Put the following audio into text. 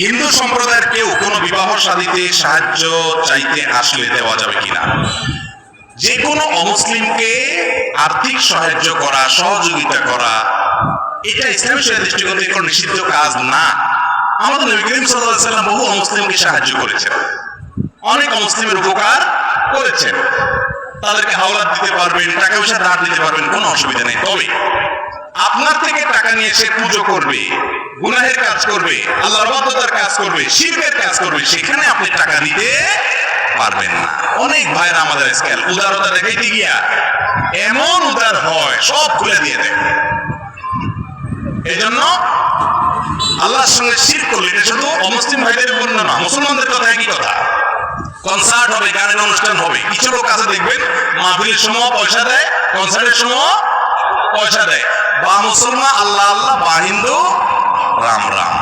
হিন্দু সম্প্রদায়ের কেউ কোনো বিবাহ শাদীতে সাহায্য চাইতে আসলে দেওয়া যাবে কিনা? যে কোনো অমুসলিমকে আর্থিক সাহায্য করা, সহযোগিতা করা, এটা ইসলামী শরীয়তের দৃষ্টিকোণ থেকে কোনো নিষিদ্ধ কাজ না। আমাদের নবী করিম সাল্লাল্লাহু আলাইহি ওয়াসাল্লাম বহু অমুসলিমকে সাহায্য করেছেন, অনেক অমুসলিমের উপকার করেছেন। তাদেরকে হাওলাত দিতে পারবেন, টাকা পয়সা ধার দিতে পারবেন, কোনো অসুবিধা নেই। তবে আপনার থেকে টাকা নিয়ে সে পুজো করবে, গুনাহের কাজ করবে, আল্লাহর ইবাদতের কাজ করবে, শিরকের কাজ করবে, সেখানে আপনি টাকা দিতে পারবেন না। অনেক ভাইরা আমাদের আজকাল উদারতা দেখাইতে গিয়া এমন উদার হয়, সব খুলে দিয়ে দেয়। এজন্য আল্লাহর সঙ্গে শিরক করলে এটা শুধু অমুসলিম ভাইদের উপর না, মুসলমানদের কথা একই কথা। কনসার্ট হবে, গানের অনুষ্ঠান হবে, কিছু লোক আছে দেখবেন মাহফিলের সময় পয়সা দেয়, কনসার্টের সময় পয়সা দেয়। বা মুসলমান আল্লাহ আল্লাহ, বা হিন্দু রাম রাম।